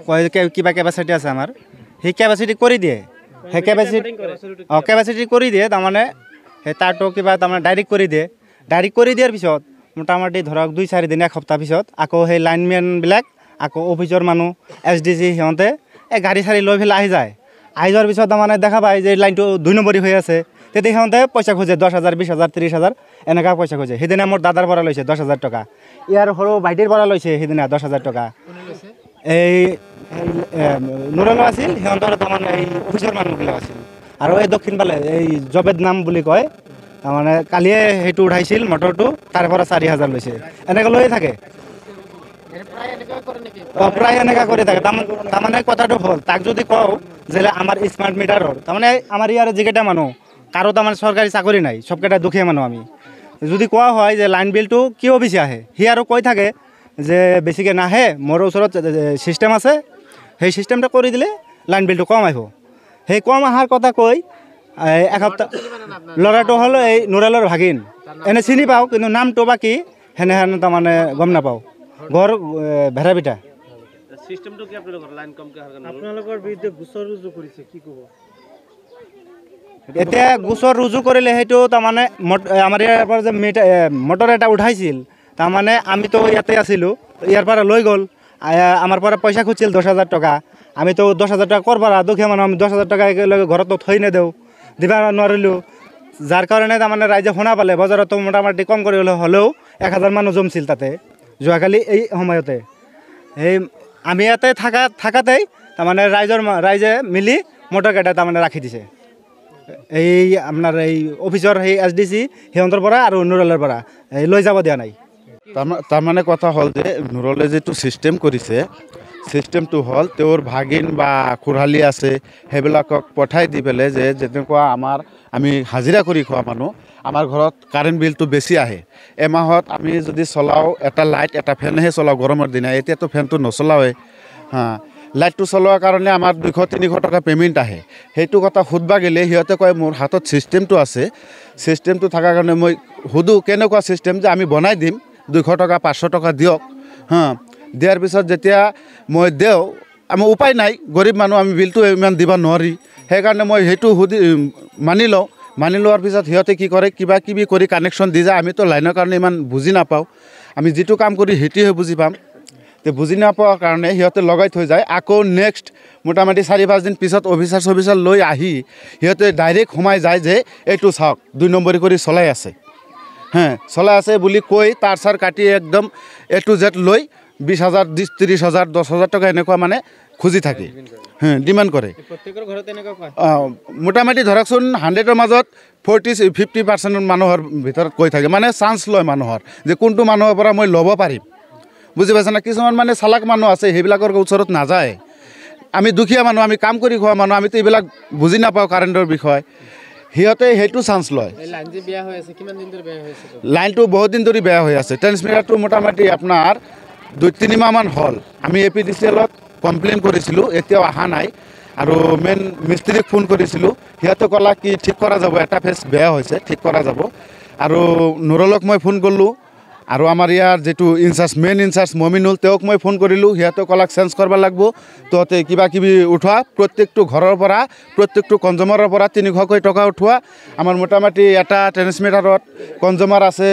কয় কিবা কেপাচিটি আছে আমাৰ সেই কেপাচিটি কৰি দিয়ে সেই কেপাচিটি কৰি দিয়ে তাৰমানে সেই তাৰটো কিবা তাৰমানে ডাইৰেক্ট কৰি দিয়াৰ পিছত মোটামুটি ধৰক 2-4 দিন এসপ্তাহ পিছত আকৌ সেই লাইনমেনবিলাক আকৌ অফিচৰ মানুহ SDC সিহঁতে এই গাড়ী চাড়ী লৈ পেলাই আহি যোৱাৰ পিছত তাৰমানে দেখা পায় যে লাইনটো 2 নম্বৰী হৈ আছে তেতিয়া সিহঁতে পইচা খোজে 10,000 20,000 30,000 এনেকুৱা পইচা খোজে সেইদিনা মোৰ দাদাৰ পৰা লৈছে 10,000 টকা ইয়াৰ সৰু ভাইটিৰ পৰা লৈছে সেইদিনা 10,000 টকা এই নুৰল আছিল সিহঁতৰ তাৰমানে এই অফিচৰ মানুহবিলাক আছিল আৰু এই দক্ষিণ ফালে এই জবেদ নাম বুলি কয় তাৰমানে কালিয়ে সেইটো উঠাইছিল মটৰটো তাৰ পৰা 4,000 লৈছে এনেকৈ লৈয়ে থাকে প্ৰায় এনেকুৱা কৰি থাকে তাৰমানে কথাটো হ'ল তাক যদি কওঁ যে আমাৰ স্মাৰ্ট মিটাৰৰ তাৰমানে আমাৰ ইয়াৰ যিকেইটা মানুহ কাৰো তাৰমানে চৰকাৰী চাকৰি নাই চবকেইটা দুখীয়া মানুহ আমি যদি কোৱা হয় যে লাইন বিলটো কিয় বেছি আহে সি আৰু কৈ থাকে যে বেছিকৈ নাহে মোৰ ওচৰত ছিষ্টেম আছে সেই ছিষ্টেমটো কৰি দিলে লাইন বিলটো কম আহিব সেই কম অহাৰ কথা কৈ এসপ্তাহ ল'ৰাটো হ'ল এই নুৰালৰ ভাগিন এনে চিনি পাওঁ কিন্তু নামটো বা কি সেনেহেন তাৰমানে গম নাপাওঁ ঘৰ ভেড়াবিটা সিস্টেমটো কি আপোনালোকৰ লাইন কমকৈ অহাৰ কাৰণে আপোনালোকৰ বিৰুদ্ধে গোচৰ ৰুজু কৰিছে কি ক'ব এতিয়া গোচৰ ৰুজু কৰিলে সেইটো তাৰমানে আমাৰ ইয়াৰ পৰা যে মটৰ এটা উঠাইছিল তাৰমানে আমিতো ইয়াতে আছিলোঁ ইয়াৰ পৰা লৈ গ'ল আমাৰ পৰা পইচা খুজিছিল 10,000 টকা আমিতো 10,000 টকা ক'ৰ পৰা দুখীয়া মানুহ আমি 10,000 টকা একেলগে ঘৰতো থৈ নেদেওঁ দিব নোৱাৰিলোঁ যাৰ কাৰণে তাৰমানে ৰাইজে শুনা পালে বজাৰতো মোটামুটি কম কৰি হ'লেও 1,000 মানুহ জমছিল তাতে যোৱাকালি এই সময়তে সেই আমি ইয়াতে থাকাতেই তাৰমানে ৰাইজে মিলি মটৰকেইটা তাৰমানে ৰাখি দিছে এই আপোনাৰ এই অফিচৰ সেই SDC সিহঁতৰ পৰা আৰু নুৰলৰ পৰা লৈ যাব দিয়া নাই তাৰমানে কথা হ'ল যে নুৰলে যিটো ছিষ্টেম কৰিছে ছিষ্টেমটো হ'ল তেওঁৰ ভাগিন বা খুৰালি আছে সেইবিলাকক পঠাই দি পেলাই যে যেনেকুৱা আমি হাজিৰা কৰি খোৱা মানুহ আমাৰ ঘৰত কাৰেণ্ট বিলটো বেছি আহে এমাহত আমি যদি চলাওঁ এটা লাইট এটা ফেনহে চলাওঁ গৰমৰ দিনা এতিয়াতো ফেনটো নচলাওঁৱে লাইটটো চলোৱাৰ কাৰণে আমাৰ 200-300 টকা পে'মেণ্ট আহে সেইটো কথা সুধবা গ'লে সিহঁতে কয় মোৰ হাতত ছিষ্টেমটো আছে ছিষ্টেমটো থকাৰ কাৰণে মই সুধোঁ কেনেকুৱা ছিষ্টেম যে আমি বনাই দিম 200 টকা 500 টকা দিয়ক দিয়াৰ পিছত যেতিয়া মই দেওঁ আমাৰ উপায় নাই গৰীব মানুহ আমি বিলটো ইমান দিব নোৱাৰি সেইকাৰণে মই সেইটো মানি লোৱাৰ পিছত সিহঁতে কি কৰে কিবা কিবি কৰি কানেকশ্যন দি যায় আমিতো লাইনৰ কাৰণে ইমান বুজি নাপাওঁ আমি যিটো কাম কৰি সেইটোহে বুজি পাম তে বুজি নাপোৱাৰ কাৰণে সিহঁতে লগাই থৈ যায় আকৌ নেক্সট মোটামুটি 4-5 দিন পিছত অফিচাৰ লৈ আহি সিহঁতে ডাইৰেক্ট সোমাই যায় যে এইটো চাওক 2 নম্বৰী কৰি চলাই আছে বুলি কৈ তাৰ চাৰ কাটি একদম A to Z লৈ 20,000 30,000 10,000 টকা এনেকুৱা মানে খুজি থাকে ডিমাণ্ড কৰে প্ৰত্যেকৰ ঘৰতে এনেকুৱা কয় মোটামুটি ধৰকচোন 100ৰ মাজত 40-50% মানুহৰ ভিতৰত কৈ থাকে মানে চান্স লয় মানুহৰ যে কোনটো মানুহৰ পৰা মই ল'ব পাৰিম বুজি পাইছে না কিছুমান মানে চালাক মানুহ আছে সেইবিলাকৰ ওচৰত নাযায় আমি দুখীয়া মানুহ আমি কাম কৰি খোৱা মানুহ আমিতো এইবিলাক বুজি নাপাওঁ কাৰেণ্টৰ বিষয় সিহঁতে সেইটো চান্স লয় লাইন যে বেয়া হৈ আছে কিমান দিন ধৰি বেয়া হৈ আছে লাইনটো বহুত দিন ধৰি বেয়া হৈ আছে ট্ৰেন্সমিটাৰটো মোটামুটি আপোনাৰ 2-3 মাহমান হ'ল আমি APDCL-ত কমপ্লেইন কৰিছিলোঁ এতিয়াও অহা নাই আৰু মেইন মিস্ত্ৰীক ফোন কৰিছিলোঁ সিহঁতে ক'লা কি ঠিক কৰা যাব এটা ফেজ বেয়া হৈছে ঠিক কৰা যাব আৰু নুৰলক মই ফোন কৰিলোঁ আৰু আমাৰ ইয়াৰ যেটো মেইন ইনচাৰ্জ মমিনুল তেওঁক মই ফোন কৰিলোঁ সিহঁতে ক'লাক চেঞ্জ কৰিব লাগিব তহঁতে কিবা কিবি উঠোৱা প্ৰত্যেকটো ঘৰৰ পৰা প্ৰত্যেকটো কনজিউমাৰৰ পৰা 300 টকা উঠোৱা আমাৰ মোটামুটি এটা ট্ৰেন্সমিটাৰত কনজিউমাৰ আছে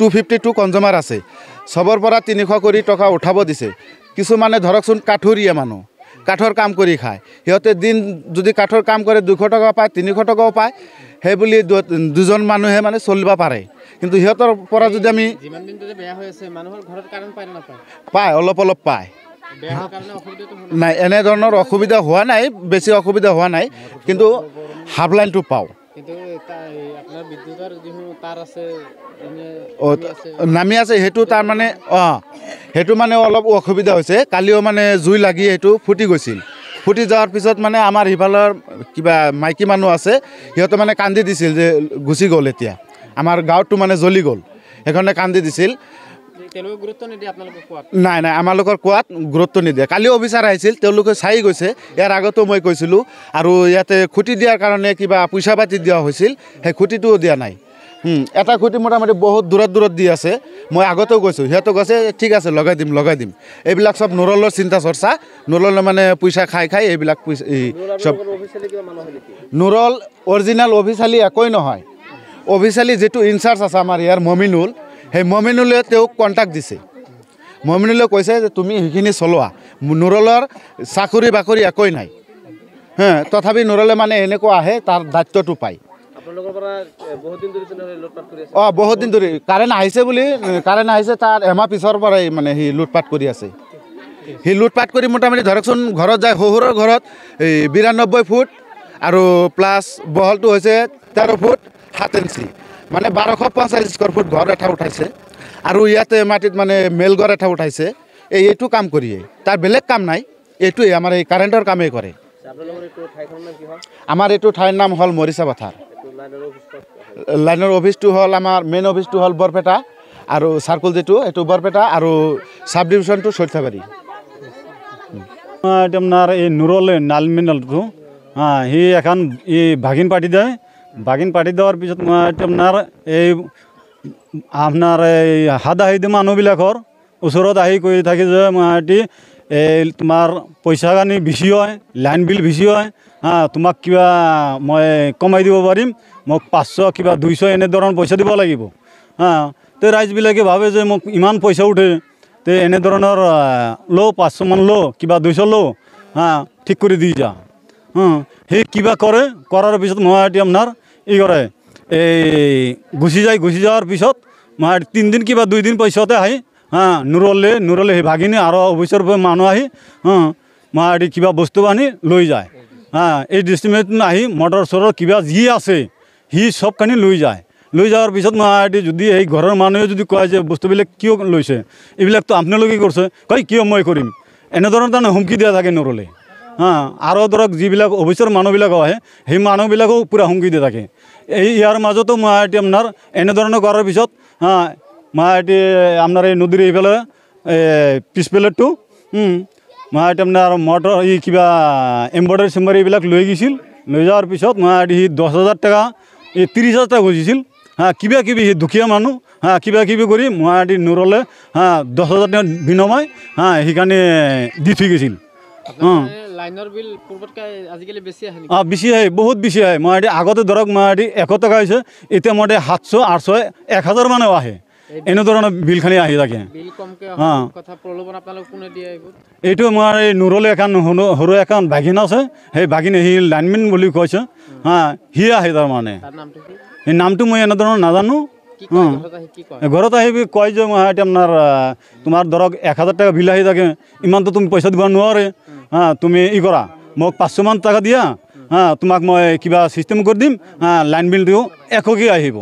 252 কনজিউমাৰ আছে সবৰ পৰা 300 কৰি টকা উঠাব দিছে কিছুমানে ধৰকচোন কাঠুৰীয়া মানুহ কাঠৰ কাম কৰি খায় সিহঁতে দিন যদি কাঠৰ কাম কৰে 200 টকা পায় 300 টকাও পায় সেই বুলি দুজন মানুহে মানে চলিব পাৰে কিন্তু সিহঁতৰ পৰা যদি আমি যিমান দিন ধৰি বেয়া হৈ আছে মানুহৰ ঘৰত কাৰেণ্ট পায় না নাপায় পায় অলপ পায় বেয়া হোৱাৰ কাৰণে অসুবিধাটো নাই এনে ধৰণৰ অসুবিধা হোৱা নাই বেছি অসুবিধা হোৱা নাই কিন্তু হাফ লাইনটো পাওঁ কিন্তু আপোনাৰ বিদ্যুতৰ যিটো তাৰ আছে নামি আছে সেইটো তাৰ মানে সেইটো মানে অলপ অসুবিধা হৈছে কালিও মানে জুই লাগি সেইটো ফুটি গৈছিল ফুটি যাওয়ার পিছত মানে আমার হিফালৰ কিবা মাইকী মানুহ আছে সিহঁতে মানে কান্দি দিছিল যে গুচি গ'ল এতিয়া আমাৰ গাঁৱটো মানে জ্বলি গ'ল সেইকাৰণে কান্দি দিছিল তেওঁলোকে গুৰুত্ব নিদিয়ে আপোনালোকক কোৱাত নাই আমালোকৰ কোৱাত গুৰুত্ব নিদিয়ে কালি অফিচাৰ আহিছিল তেওঁলোকে চাই গৈছে ইয়াৰ আগতো মই কৈছিলোঁ আৰু ইয়াতে খুঁটি দিয়াৰ কাৰণে কিবা পইচা পাতি দিয়া হৈছিল সেই খুঁটিটোও দিয়া নাই এটা খুঁটি মোটামুটি বহুত দূৰত দি আছে মই আগতেও গৈছোঁ সিহঁতে কৈছে ঠিক আছে লগাই দিম এইবিলাক চব নুৰলৰ চিন্তা চৰ্চা নুৰলে মানে পইচা খাই এইবিলাক পইচা চব নুৰল অৰিজিনেল অফিচিয়েলি একোই নহয় অফিচিয়েলি যিটো ইনচাৰ্জ আছে আমাৰ ইয়াৰ মমিনুল সেই মমিনুলে তেওঁক কণ্টেক্ট দিছে মমিনুলে কৈছে যে তুমি সেইখিনি চলোৱা নুৰলৰ চাকৰি বাকৰি একোই নাই তথাপি নুৰলে মানে এনেকুৱা আহে তাৰ দায়িত্বটো পায় বহুত দিন ধৰি কাৰেণ্ট আহিছে তাৰ এমাহ পিছৰ পৰাই মানে সি লুটপাট কৰি আছে সি লুটপাট কৰি মোটামুটি ধৰকচোন ঘৰত যায় শহুৰৰ ঘৰত 92 ফুট আৰু প্লাছ বহলটো হৈছে 13 ফুট 7 ইঞ্চি মানে 1250 স্কোৱাৰ ফুট ঘৰ এটা উঠাইছে আৰু ইয়াতে মাটিত মানে মেলঘৰ এটা উঠাইছে এইটো কাম কৰিয়ে তাৰ বেলেগ কাম নাই এইটোৱে আমাৰ এই কাৰেণ্টৰ কামেই কৰে আমাৰ এইটো ঠাইৰ নাম হ'ল মৰিচা পথাৰ লাইনৰ অফিচটো হ'ল আমাৰ মেইন অফিচটো হ'ল বৰপেটা আৰু চাৰ্কুল যিটো এইটো বৰপেটা আৰু চাব ডিভিশ্যনটো সৰ্থেবাৰী আপোনাৰ এই নুৰলে নালমিনালটো সি এখন এই ভাগিন পাতি দেওয়াৰ পিছত মই আপোনাৰ এই হাদাহিদি মানুহবিলাকৰ ওচৰত আহি কৈ থাকি যে মই এই তোমাৰ পইচা কানি বেছি হয় লাইন বিল বেছি হয় তোমাক কিবা মই কমাই দিব পাৰিম মোক 500 কিবা 200 এনেধৰণৰ পইচা দিব লাগিব তো ৰাইজবিলাকে ভাবে যে মোক ইমান পইচা উঠে তো এনেধৰণৰ লো 500 মান লো কিবা 200 লো ঠিক কৰি দি যা সেই কিবা কৰাৰ পিছত মই আপোনাৰ কৰে এই গুচি যাওয়াৰ পিছত মই 3 দিন কিবা 2 দিন পিছতে আহি নুৰলে সেই ভাগিনী আৰু অফিচৰ মানুহ আহি মই কিবা বস্তু আনি লৈ যায় এই ডিষ্ট্ৰিবিউট আহি মটৰ চটৰ কিবা যি আছে সি সব কানি লৈ যাওয়াৰ পিছত মই যদি এই ঘৰৰ মানুহে যদি কয় যে বস্তুবিলাক কিয় লৈছে এইবিলাকতো আপোনালোকে কৰিছে কয় কিয় মই কৰিম এনেধৰণৰ তাৰমানে হুমকি দিয়া থাকে নুৰলে আৰু ধৰক যিবিলাক অফিচৰ মানুহবিলাক আহে সেই মানুহবিলাকো পূৰা হুমকি দিয়া থাকে ইয়াৰ মাজতো মই আপোনাৰ এনেধৰণৰ কৰাৰ পিছত মই আপোনাৰ এই নদীৰ এইফালে পিছফালেটো মই আপোনাৰ মটৰ এই কিবা এম্ব্ৰইডাৰী চেম্বাৰী এইবিলাক লৈ গৈছিল লৈ যোৱাৰ পিছত মই 10,000 টকা 30,000 টকা খুজিছিল কিবি দুখীয়া মানুহ কিবি কৰি মই নুৰলে 10,000 টকা বিনিময় সেইকাৰণে দি থৈ গৈছিল লাইনৰ বিল পূৰ্বতকৈ আজিকালি বেছি আহে বেছি আহে বহুত বেছি আহে মই আগতে ধৰক মই 100 টকা হৈছে এতিয়া মই 700 800 1000 মানেও আহে এনেধৰণৰ বিলখানি আহি থাকে এইটো মই এই নুৰলে এখন সৰু এখন ভাগিন আছে সেই ভাগিনে সি লাইনমেন বুলি কৈছে সি আহে তাৰমানে এই নামটো মই এনেধৰণৰ নাজানো ঘৰত আহিবি কয় যে মই আপোনাৰ তোমাৰ ধৰক 1000 টকা বিল আহি থাকে ইমানটো তুমি পইচা দিব নোৱাৰে তুমি কৰা মোক 500 মান টকা দিয়া তোমাক মই কিবা চিষ্টেম কৰি দিম লাইন বিলটো এককে আহিব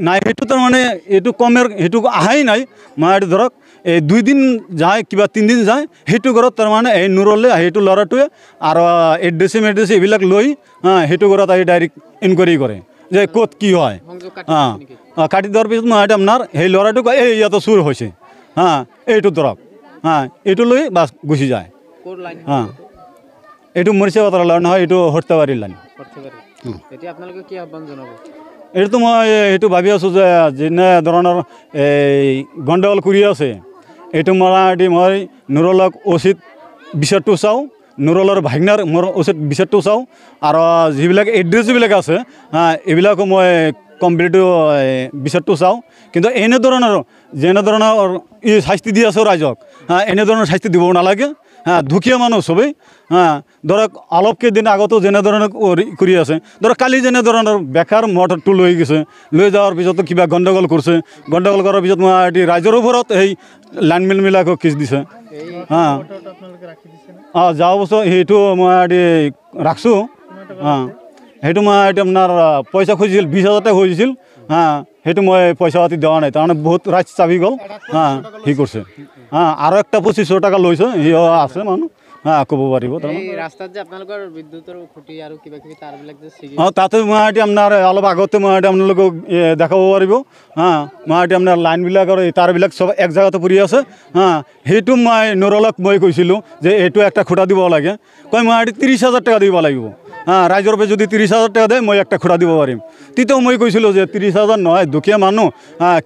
নাই সেইটো তাৰমানে এইটো কমেৰ সেইটো আহাই নাই মই ধৰক এই 2 দিন যায় কিবা 3 দিন যায় সেইটো ঘৰত তাৰমানে এই নুৰলে সেইটো ল'ৰাটোৱে আৰু এড্ৰেছ এইবিলাক লৈ সেইটো ঘৰত আহি ডাইৰেক্ট ইনকুৱাৰী কৰে যে ক'ত কি হয় কাটি দিয়াৰ পিছত মই আপোনাৰ সেই ল'ৰাটোক এই ইয়াতে চুৰ হৈছে এইটো ধৰক এইটো লৈ বাছ গুচি যায় এইটো মৰিচা পথাৰ লাইন নহয় এইটো সৰ্থেবাৰীৰ লাইন এইটো মই সেইটো ভাবি আছোঁ যে যেনে ধৰণৰ এই গণ্ডগোল কৰি আছে এইটো মই নুৰলক উচিত বিচাৰটো চাওঁ নুৰলৰ ভাগনাৰ মোৰ উচিত বিচাৰটো চাওঁ আৰু যিবিলাক এড্ৰেছবিলাক আছে এইবিলাকো মই কমপ্লিট বিচাৰটো চাওঁ কিন্তু এনেধৰণৰ যেনেধৰণৰ শাস্তি দি আছোঁ ৰাইজক এনেধৰণৰ শাস্তি দিব নালাগে দুখীয়া মানুহ চবেই ধৰক অলপ কেইদিন আগতো যেনেধৰণৰ কৰি আছে ধৰক কালি যেনেধৰণৰ বেকাৰ মটৰটো লৈ গৈছে লৈ যোৱাৰ পিছতো কিবা গণ্ডগোল কৰিছে গণ্ডগোল কৰাৰ পিছত মই ৰাইজৰ ওপৰত সেই লাইনমেনবিলাকক কেছ দিছে যোৱা বছৰ সেইটো মই ৰাখছোঁ সেইটো মই আপোনাৰ পইচা খুজিছিল 20,000 টকা খুজিছিল সেইটো মই পইচা পাতি দিয়া নাই তাৰমানে বহুত ৰাইজ চাবি গ'ল সি কৰিছে আৰু একটা 2500 টকা লৈছে সি আছে মানুহ ক'ব পাৰিব তাতে মই আপোনাৰ অলপ আগতে মই আপোনালোকক দেখাব পাৰিব মই আপোনাৰ লাইনবিলাকৰ তাৰবিলাক চব এক জেগাতে পৰি আছে সেইটো মই নুৰলক মই কৈছিলোঁ যে এইটো একটা খুঁটা দিব লাগে কয় মই 30,000 টকা দিব লাগিব ৰাইজৰ পৰা যদি 30,000 টকা দিয়ে মই একটা খুৰা দিব পাৰিম। তেতিয়াও মই কৈছিলোঁ যে 30,000 নহয়, দুখীয়া মানুহ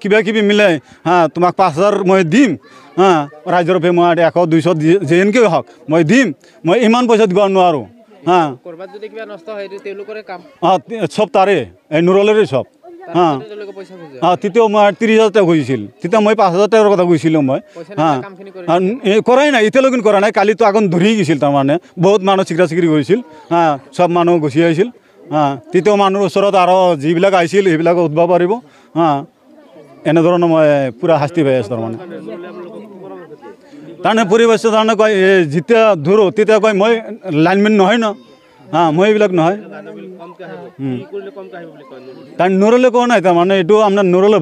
কিবা কিবি মিলাই তোমাক 5,000 মই দিম, ৰাইজৰ পৰা মই 100 200 যেনকৈ হওক মই দিম, মই ইমান পইচা দিব নোৱাৰোঁ। ক'ৰবাত যদি কিবা নষ্ট হয় এইটো তেওঁলোকৰে কাম, চব তাৰে এই নুৰলেৰে চব। তেওঁলোকে পইচা খোজে, তেতিয়াও মই 30,000 টকা খুজিছিল, তেতিয়া মই 5,000 টকাৰ কথা কৈছিলোঁ মই। পইচা নিদিলে কামখিনি কৰি কৰাই নাই, এতিয়ালৈকে কৰা নাই। কালিতো আগত ধৰি গৈছিল, তাৰমানে বহুত মানুহ চিকৰা চিকৰি কৰিছিল, চব মানুহ গুচি আহিছিল। তেতিয়াও মানুহৰ ওচৰত আৰু যিবিলাক আহিছিল সেইবিলাক উঠব পাৰিব। এনেধৰণৰ মই পূৰা শাস্তি পাই আছোঁ। তাৰমানে পৰিৱেশ তাৰমানে কয় যেতিয়া ধৰোঁ তেতিয়া কয় মই লাইনমেন নহয় ন, মই এইবিলাক নহয়। কমকৈ আহিব, কি কৰিলে কমকৈ আহিব বুলি কয়? তাৰ নুৰলে কোৱা নাই, তাৰমানে এইটো আপোনাৰ নুৰলে